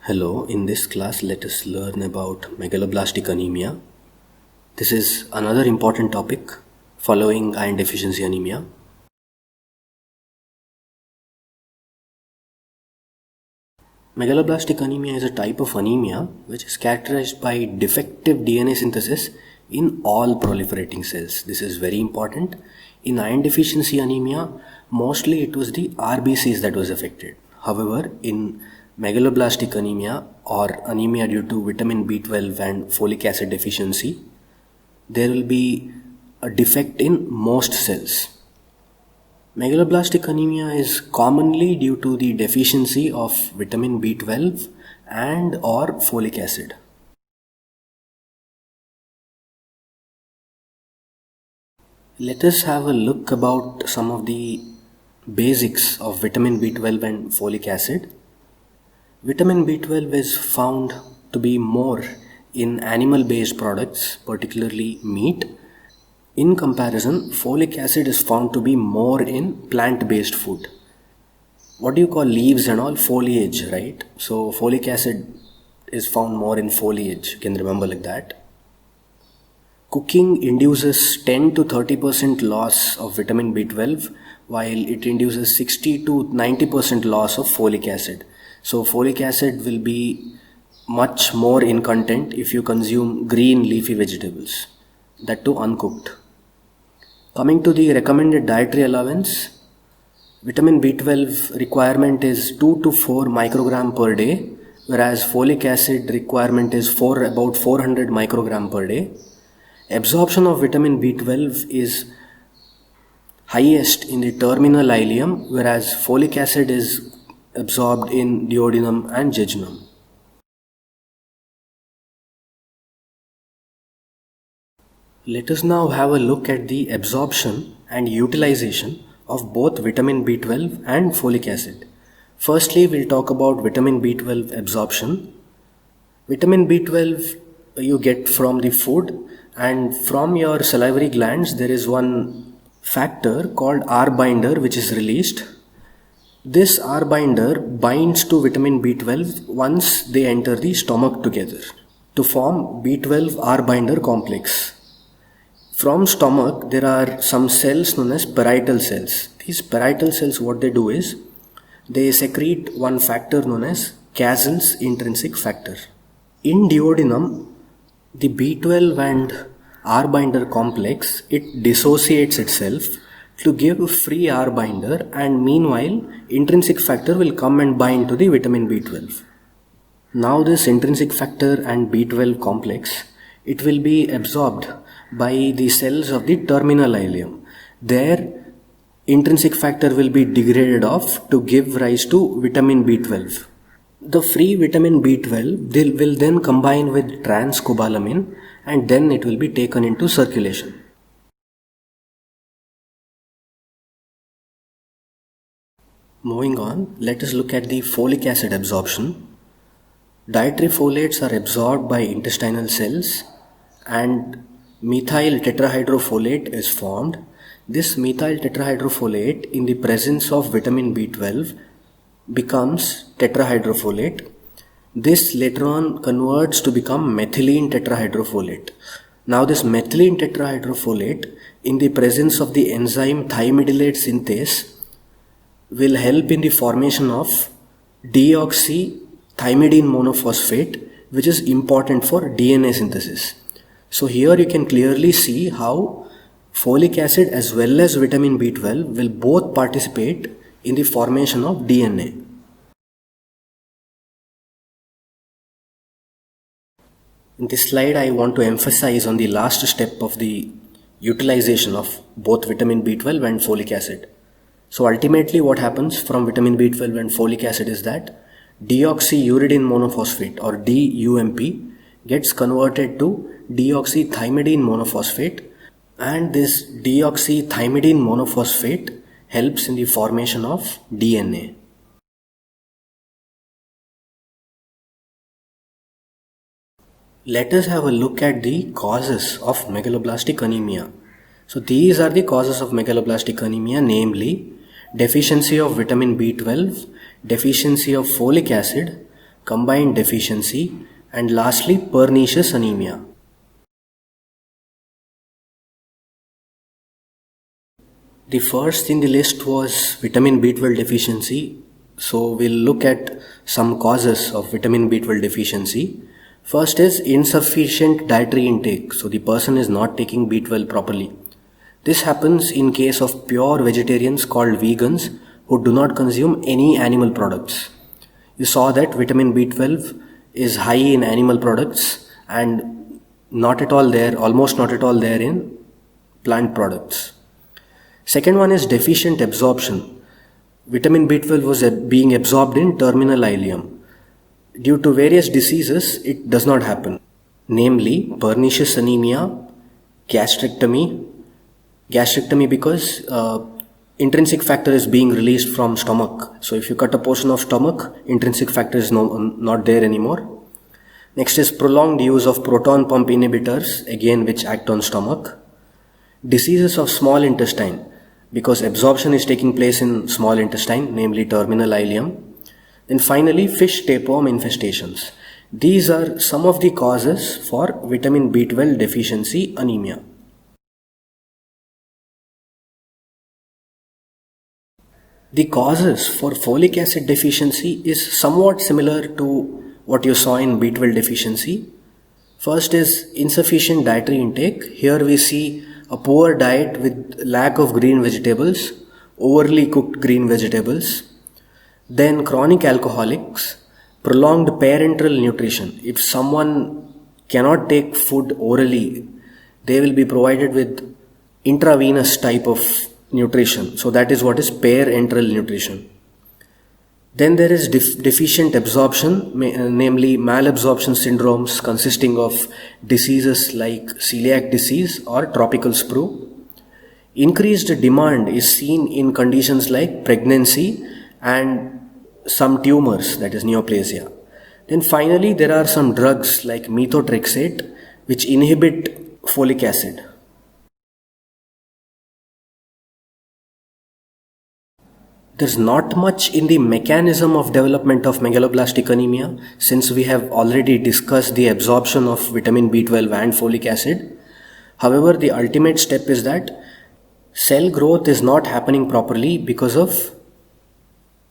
Hello, in this class let us learn about megaloblastic anemia. This is another important topic following iron deficiency anemia. Megaloblastic anemia is a type of anemia which is characterized by defective DNA synthesis in all proliferating cells. This is very important. In iron deficiency anemia, mostly it was the RBCs that was affected. However, in megaloblastic anemia or anemia due to vitamin B12 and folic acid deficiency, there will be a defect in most cells. Megaloblastic anemia is commonly due to the deficiency of vitamin B12 and or folic acid. Let us have a look about some of the basics of vitamin B12 and folic acid. Vitamin B12 is found to be more in animal-based products, particularly meat. In comparison, folic acid is found to be more in plant-based food. What do you call leaves and all? Foliage, right? So folic acid is found more in foliage. You can remember like that. Cooking induces 10 to 30% loss of vitamin B12, while it induces 60 to 90% loss of folic acid. So folic acid will be much more in content if you consume green leafy vegetables, that too uncooked. Coming to the recommended dietary allowance, vitamin B12 requirement is 2 to 4 microgram per day, whereas folic acid requirement is about 400 microgram per day. Absorption of vitamin B12 is highest in the terminal ileum, whereas folic acid is absorbed in duodenum and jejunum. Let us now have a look at the absorption and utilization of both vitamin B12 and folic acid. Firstly, we'll talk about vitamin B12 absorption. Vitamin B12 you get from the food, and from your salivary glands there is one factor called R binder which is released. This R binder binds to vitamin B12 once they enter the stomach together to form B12 R binder complex. From stomach there are some cells known as parietal cells. These parietal cells, what they do is they secrete one factor known as Cazel's intrinsic factor. In duodenum, the B12 and R binder complex, it dissociates itself to give a free R binder, and meanwhile intrinsic factor will come and bind to the vitamin B12. Now this intrinsic factor and B12 complex, it will be absorbed by the cells of the terminal ileum. There intrinsic factor will be degraded off to give rise to vitamin B12. The free vitamin B12 will then combine with transcobalamin, and then it will be taken into circulation. Moving on, let us look at the folic acid absorption. Dietary folates are absorbed by intestinal cells and methyl tetrahydrofolate is formed. This methyl tetrahydrofolate in the presence of vitamin B12 becomes tetrahydrofolate. This later on converts to become methylene tetrahydrofolate. Now this methylene tetrahydrofolate in the presence of the enzyme thiamidylate synthase will help in the formation of deoxythymidine monophosphate, which is important for DNA synthesis. So here you can clearly see how folic acid as well as vitamin B12 will both participate in the formation of DNA. In this slide, I want to emphasize on the last step of the utilization of both vitamin B12 and folic acid. So ultimately what happens from vitamin B12 and folic acid is that deoxyuridine monophosphate or DUMP gets converted to deoxythymidine monophosphate, and this deoxythymidine monophosphate helps in the formation of DNA. Let us have a look at the causes of megaloblastic anemia. So these are the causes of megaloblastic anemia, namely deficiency of vitamin B12, deficiency of folic acid, combined deficiency, and lastly pernicious anemia. The first in the list was vitamin B12 deficiency. So we'll look at some causes of vitamin B12 deficiency. First is insufficient dietary intake. So the person is not taking B12 properly. This happens in case of pure vegetarians called vegans who do not consume any animal products. You saw that vitamin B12 is high in animal products and almost not at all there in plant products. Second one is deficient absorption. Vitamin B12 was being absorbed in terminal ileum. Due to various diseases, it does not happen, namely pernicious anemia, gastrectomy because intrinsic factor is being released from stomach. So if you cut a portion of stomach, intrinsic factor is not there anymore. Next is prolonged use of proton pump inhibitors, again which act on stomach. Diseases of small intestine, because absorption is taking place in small intestine, namely terminal ileum. Then finally, fish tapeworm infestations. These are some of the causes for vitamin B12 deficiency anemia. The causes for folic acid deficiency is somewhat similar to what you saw in B12 deficiency. First is insufficient dietary intake. Here we see a poor diet with lack of green vegetables, overly cooked green vegetables. Then chronic alcoholics, prolonged parenteral nutrition. If someone cannot take food orally, they will be provided with intravenous type of nutrition. So that is what is parenteral nutrition. Then there is deficient absorption, namely malabsorption syndromes consisting of diseases like celiac disease or tropical sprue. Increased demand is seen in conditions like pregnancy and some tumors, that is neoplasia. Then finally there are some drugs like methotrexate which inhibit folic acid. There's not much in the mechanism of development of megaloblastic anemia, since we have already discussed the absorption of vitamin B12 and folic acid. However, the ultimate step is that cell growth is not happening properly because of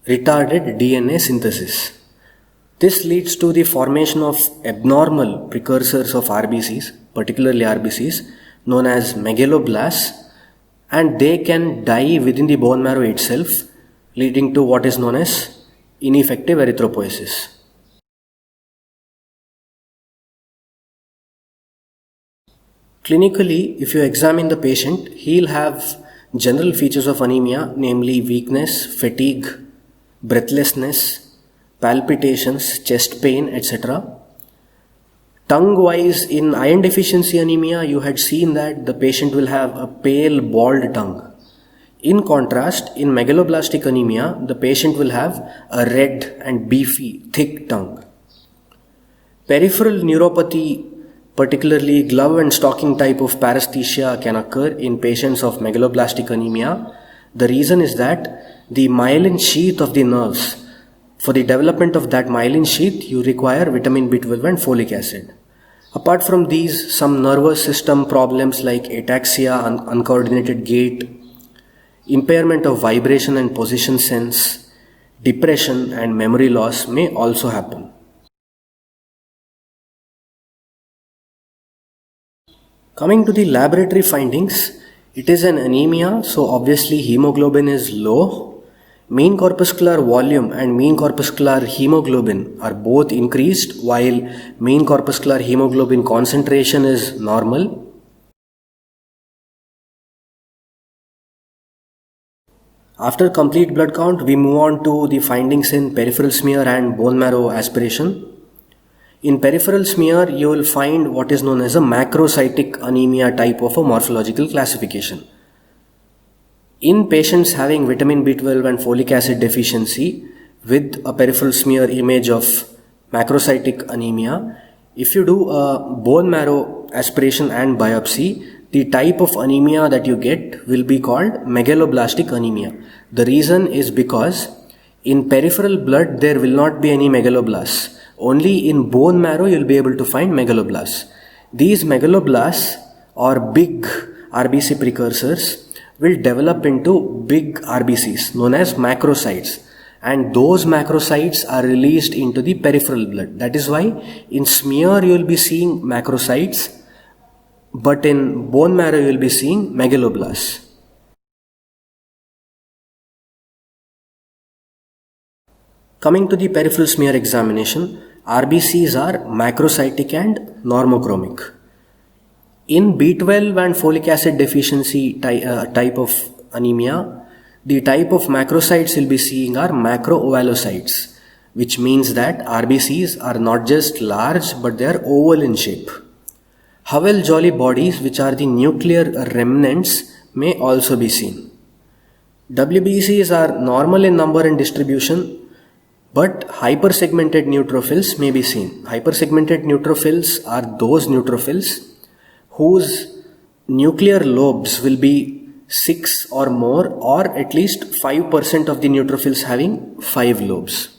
retarded DNA synthesis. This leads to the formation of abnormal precursors of RBCs, particularly RBCs, known as megaloblasts, and they can die within the bone marrow itself, leading to what is known as ineffective erythropoiesis. Clinically, if you examine the patient, he'll have general features of anemia, namely weakness, fatigue, breathlessness, palpitations, chest pain, etc. Tongue-wise, in iron deficiency anemia, you had seen that the patient will have a pale, bald tongue. In contrast, in megaloblastic anemia, the patient will have a red and beefy, thick tongue. Peripheral neuropathy, particularly glove and stocking type of paresthesia, can occur in patients of megaloblastic anemia. The reason is that the myelin sheath of the nerves, for the development of that myelin sheath, you require vitamin B12 and folic acid. Apart from these, some nervous system problems like ataxia, uncoordinated gait, impairment of vibration and position sense, depression and memory loss may also happen. Coming to the laboratory findings, it is an anemia, so obviously hemoglobin is low. Mean corpuscular volume and mean corpuscular hemoglobin are both increased, while mean corpuscular hemoglobin concentration is normal. After complete blood count, we move on to the findings in peripheral smear and bone marrow aspiration. In peripheral smear, you will find what is known as a macrocytic anemia type of a morphological classification. In patients having vitamin B12 and folic acid deficiency with a peripheral smear image of macrocytic anemia, if you do a bone marrow aspiration and biopsy, the type of anemia that you get will be called megaloblastic anemia. The reason is because in peripheral blood there will not be any megaloblasts, Only in bone marrow you'll be able to find megaloblasts. These megaloblasts or big RBC precursors will develop into big RBCs known as macrocytes, and those macrocytes are released into the peripheral blood. That is why in smear you will be seeing macrocytes, but in bone marrow you will be seeing megaloblasts. Coming to the peripheral smear examination, RBCs are macrocytic and normochromic. In B12 and folic acid deficiency type of anemia, the type of macrocytes we'll be seeing are macroovelocytes, which means that RBCs are not just large but they are oval in shape. Howell-Jolly bodies, which are the nuclear remnants, may also be seen. WBCs are normal in number and distribution, but hypersegmented neutrophils may be seen. Hypersegmented neutrophils are those neutrophils whose nuclear lobes will be 6 or more, or at least 5% of the neutrophils having 5 lobes.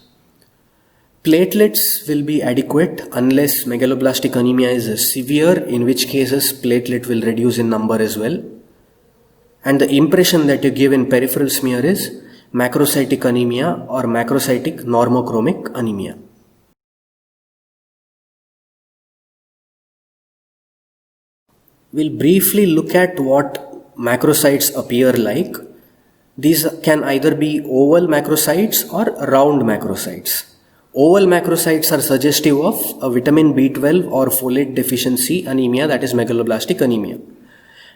Platelets will be adequate unless megaloblastic anemia is severe, in which cases platelet will reduce in number as well. And the impression that you give in peripheral smear is macrocytic anemia or macrocytic normochromic anemia. We'll briefly look at what macrocytes appear like. These can either be oval macrocytes or round macrocytes. Oval macrocytes are suggestive of a vitamin B12 or folate deficiency anemia, that is megaloblastic anemia.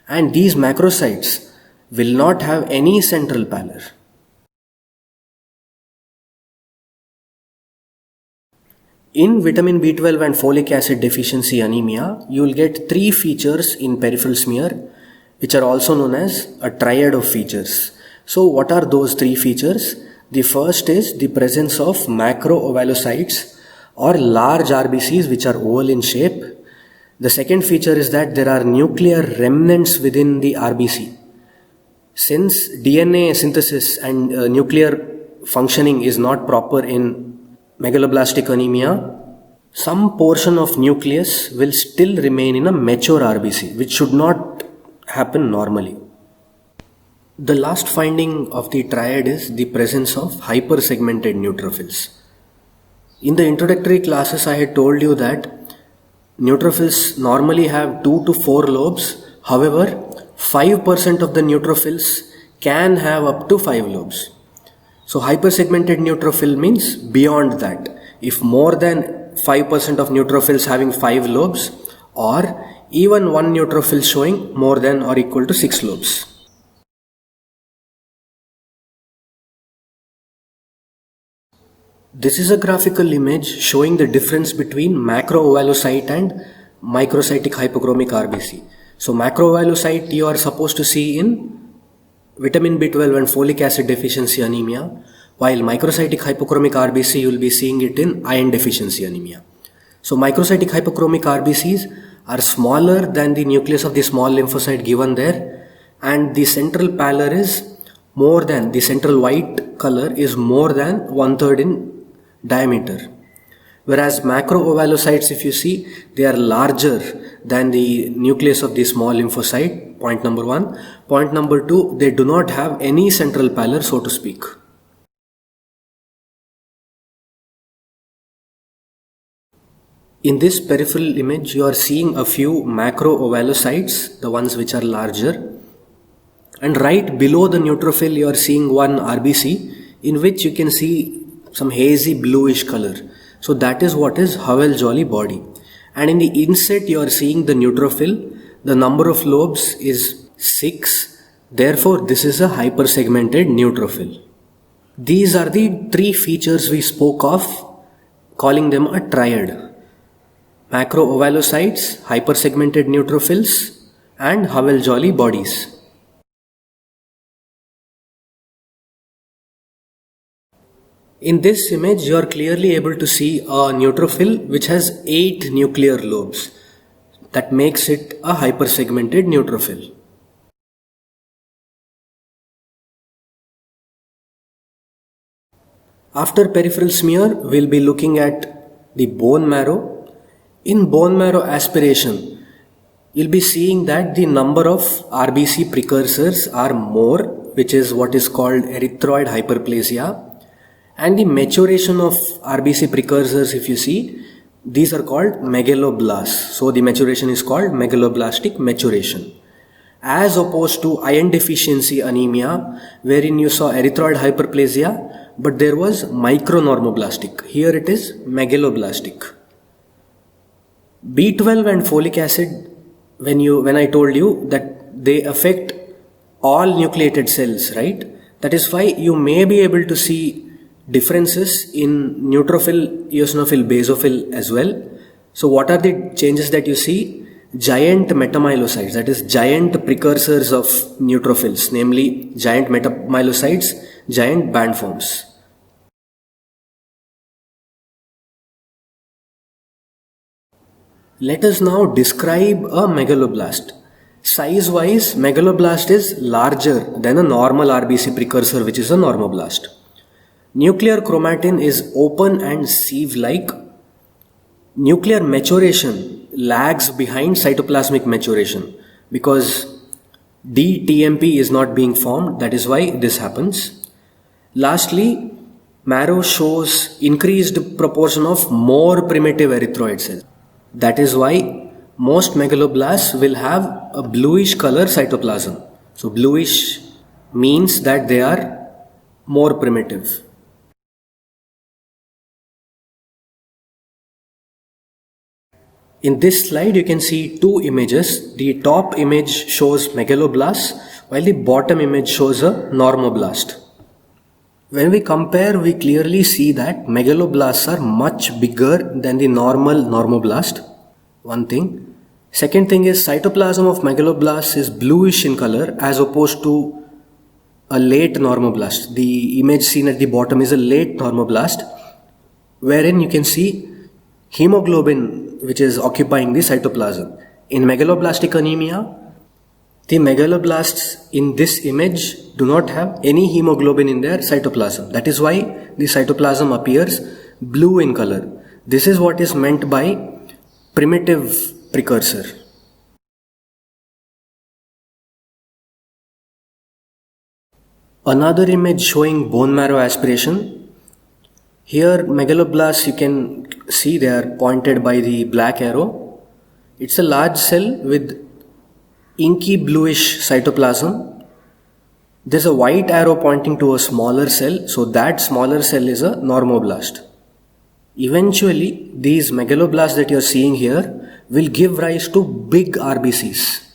And these macrocytes will not have any central pallor. In vitamin B12 and folic acid deficiency anemia, you will get 3 features in peripheral smear, which are also known as a triad of features. So what are those 3 features? The first is the presence of macroovelocytes or large RBCs which are oval in shape. The second feature is that there are nuclear remnants within the RBC. Since DNA synthesis and nuclear functioning is not proper in megaloblastic anemia, some portion of nucleus will still remain in a mature RBC, which should not happen normally. The last finding of the triad is the presence of hypersegmented neutrophils. In the introductory classes, I had told you that neutrophils normally have 2 to 4 lobes. However, 5% of the neutrophils can have up to 5 lobes. So hypersegmented neutrophil means beyond that. If more than 5% of neutrophils having 5 lobes, or even one neutrophil showing more than or equal to 6 lobes. This is a graphical image showing the difference between macroovelocyte and microcytic hypochromic RBC. So macroovelocyte you are supposed to see in vitamin B12 and folic acid deficiency anemia, while microcytic hypochromic RBC you will be seeing it in iron deficiency anemia. So microcytic hypochromic RBCs are smaller than the nucleus of the small lymphocyte given there, and the central pallor is more than, the central white color is more than 1/3 in diameter. Whereas macroovelocytes, if you see, they are larger than the nucleus of the small lymphocyte, point number 1. Point number 2, they do not have any central pallor, so to speak. In this peripheral image, you are seeing a few macroovelocytes, the ones which are larger. And right below the neutrophil, you are seeing one RBC in which you can see some hazy bluish color. So that is what is Howell-Jolly body. And in the inset, you are seeing the neutrophil. The number of lobes is 6. Therefore, this is a hypersegmented neutrophil. These are the 3 features we spoke of, calling them a triad. Macroovelocytes, hypersegmented neutrophils, and Howell-Jolly bodies. In this image, you are clearly able to see a neutrophil which has 8 nuclear lobes. That makes it a hypersegmented neutrophil. After peripheral smear, we'll be looking at the bone marrow. In bone marrow aspiration, you'll be seeing that the number of RBC precursors are more, which is what is called erythroid hyperplasia. And the maturation of RBC precursors, if you see, these are called megaloblasts. So the maturation is called megaloblastic maturation. As opposed to iron deficiency anemia, wherein you saw erythroid hyperplasia, but there was micronormoblastic. Here it is megaloblastic. B12 and folic acid, when I told you that they affect all nucleated cells, right? That is why you may be able to see differences in neutrophil, eosinophil, basophil as well. So what are the changes that you see? Giant metamyelocytes, that is giant precursors of neutrophils, namely giant metamyelocytes, giant band forms. Let us now describe a megaloblast. Size-wise, megaloblast is larger than a normal RBC precursor, which is a normoblast. Nuclear chromatin is open and sieve-like. Nuclear maturation lags behind cytoplasmic maturation because DTMP is not being formed. That is why this happens. Lastly, marrow shows increased proportion of more primitive erythroid cells. That is why most megaloblasts will have a bluish color cytoplasm. So bluish means that they are more primitive. In this slide you can see two images. The top image shows megaloblasts while the bottom image shows a normoblast. When we compare, we clearly see that megaloblasts are much bigger than the normal normoblast. One thing. Second thing is cytoplasm of megaloblasts is bluish in color as opposed to a late normoblast. The image seen at the bottom is a late normoblast, wherein you can see hemoglobin which is occupying the cytoplasm. In megaloblastic anemia, the megaloblasts in this image do not have any hemoglobin in their cytoplasm. That is why the cytoplasm appears blue in color. This is what is meant by primitive precursor. Another image showing bone marrow aspiration. Here megaloblasts, you can see they are pointed by the black arrow. It's a large cell with inky bluish cytoplasm. There's a white arrow pointing to a smaller cell, so that smaller cell is a normoblast. Eventually, these megaloblasts that you're seeing here will give rise to big RBCs,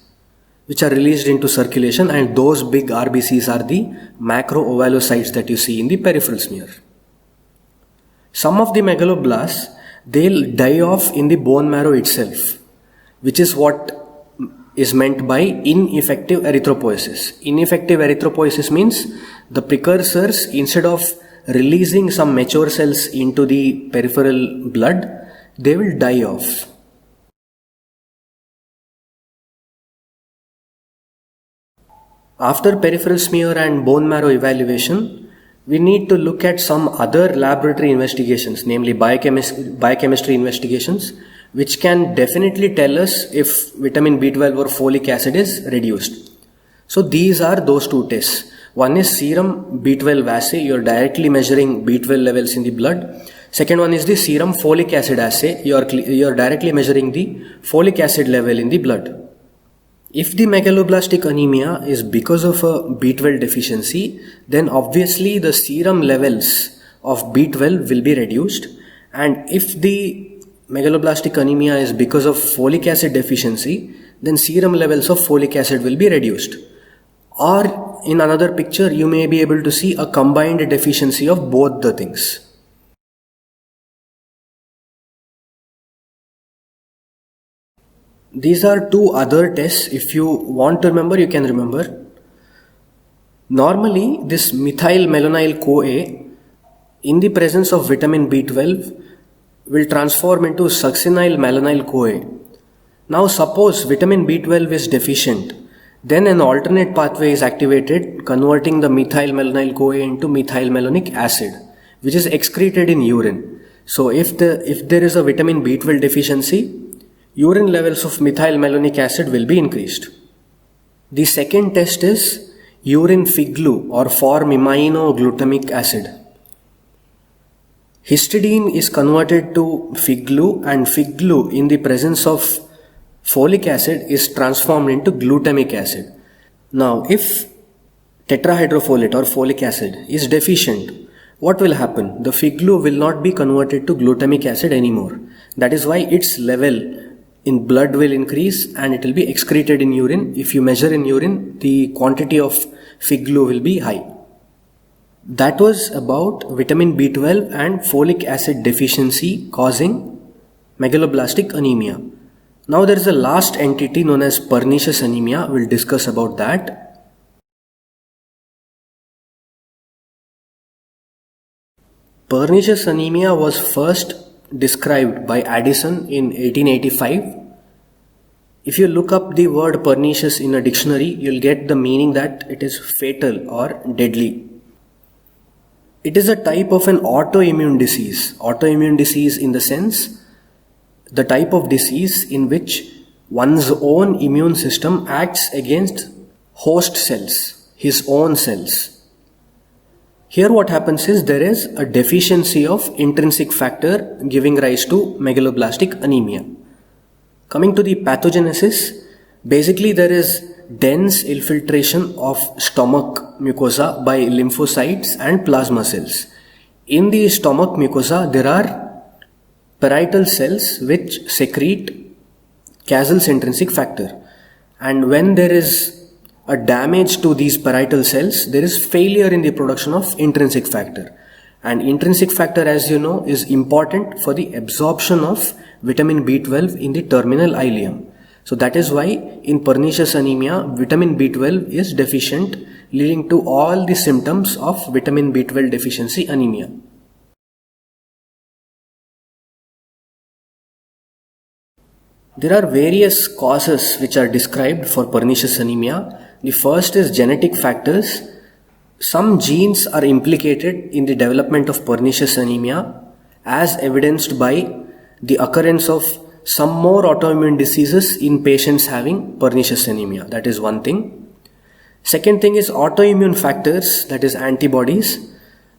which are released into circulation, and those big RBCs are the macroovalocytes that you see in the peripheral smear. Some of the megaloblasts, they'll die off in the bone marrow itself, which is what is meant by ineffective erythropoiesis. Ineffective erythropoiesis means the precursors, instead of releasing some mature cells into the peripheral blood, they will die off. After peripheral smear and bone marrow evaluation, we need to look at some other laboratory investigations, namely biochemistry investigations, which can definitely tell us if vitamin B12 or folic acid is reduced. So these are those two tests. One is serum B12 assay, you are directly measuring B12 levels in the blood. Second one is the serum folic acid assay, you are directly measuring the folic acid level in the blood. If the megaloblastic anemia is because of a B12 deficiency, then obviously the serum levels of B12 will be reduced, and if the megaloblastic anemia is because of folic acid deficiency, then serum levels of folic acid will be reduced. Or in another picture, you may be able to see a combined deficiency of both the things. These are two other tests. If you want to remember, you can remember. Normally, this methylmalonyl-CoA, in the presence of vitamin B12, will transform into succinyl malonyl-CoA. Now suppose vitamin B12 is deficient, then an alternate pathway is activated, converting the methylmalonyl-CoA into methylmalonic acid, which is excreted in urine. So if there is a vitamin B12 deficiency, urine levels of methylmalonic acid will be increased. The second test is urine FIGLU or formiminoglutamate acid. Histidine is converted to FIGLU, and FIGLU in the presence of folic acid is transformed into glutamic acid. Now if tetrahydrofolate or folic acid is deficient, what will happen? The FIGLU will not be converted to glutamic acid anymore. That is why its level in blood will increase and it will be excreted in urine. If you measure in urine, the quantity of FIGLU will be high. That was about vitamin B12 and folic acid deficiency causing megaloblastic anemia. Now there is a last entity known as pernicious anemia. We'll discuss about that. Pernicious anemia was first described by Addison in 1885. If you look up the word pernicious in a dictionary, you'll get the meaning that it is fatal or deadly. It is a type of an autoimmune disease. Autoimmune disease in the sense, the type of disease in which one's own immune system acts against host cells, his own cells. Here what happens is there is a deficiency of intrinsic factor giving rise to megaloblastic anemia. Coming to the pathogenesis, basically there is dense infiltration of stomach mucosa by lymphocytes and plasma cells. In the stomach mucosa there are parietal cells which secrete Casel's intrinsic factor, and when there is a damage to these parietal cells, there is failure in the production of intrinsic factor. And intrinsic factor, as you know, is important for the absorption of vitamin B12 in the terminal ileum. So that is why in pernicious anemia, vitamin B12 is deficient, leading to all the symptoms of vitamin B12 deficiency anemia. There are various causes which are described for pernicious anemia. The first is genetic factors. Some genes are implicated in the development of pernicious anemia, as evidenced by the occurrence of some more autoimmune diseases in patients having pernicious anemia. That is one thing. Second thing is autoimmune factors, that is antibodies.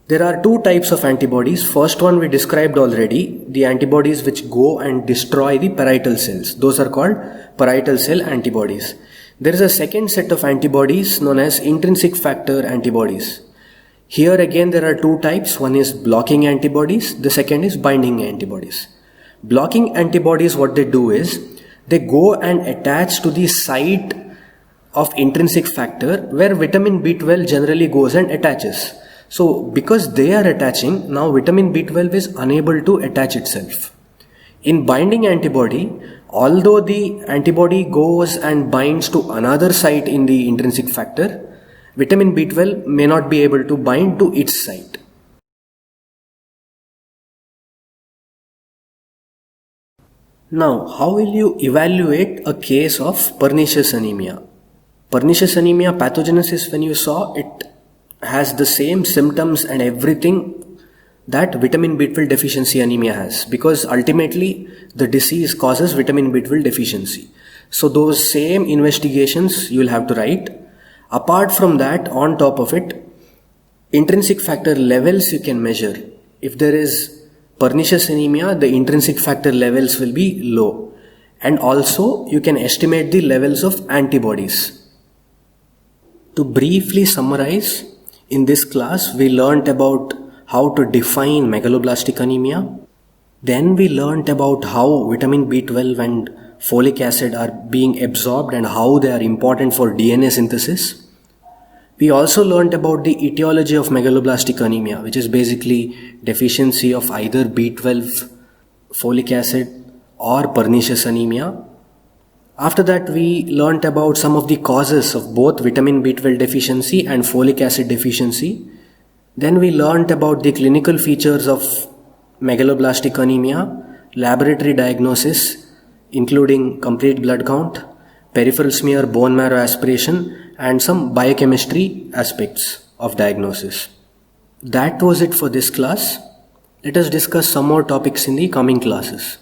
There are two types of antibodies. First one we described already, the antibodies which go and destroy the parietal cells. Those are called parietal cell antibodies. There is a second set of antibodies known as intrinsic factor antibodies. Here again there are two types. One is blocking antibodies, the second is binding antibodies. Blocking antibodies, what they do is they go and attach to the site of intrinsic factor where vitamin B12 generally goes and attaches. So because they are attaching, now vitamin B12 is unable to attach itself. In binding antibody, although the antibody goes and binds to another site in the intrinsic factor, vitamin B12 may not be able to bind to its site. Now, how will you evaluate a case of pernicious anemia? Pernicious anemia pathogenesis, when you saw, it has the same symptoms and everything that vitamin B12 deficiency anemia has, because ultimately the disease causes vitamin B12 deficiency. So those same investigations you will have to write. Apart from that, on top of it, intrinsic factor levels you can measure. If there is pernicious anemia, the intrinsic factor levels will be low, and also you can estimate the levels of antibodies. To briefly summarize, in this class we learnt about how to define megaloblastic anemia. Then we learnt about how vitamin B12 and folic acid are being absorbed and how they are important for DNA synthesis. We also learnt about the etiology of megaloblastic anemia, which is basically deficiency of either B12, folic acid or pernicious anemia. After that, we learnt about some of the causes of both vitamin B12 deficiency and folic acid deficiency. Then we learnt about the clinical features of megaloblastic anemia, laboratory diagnosis including complete blood count, peripheral smear, bone marrow aspiration, and some biochemistry aspects of diagnosis. That was it for this class. Let us discuss some more topics in the coming classes.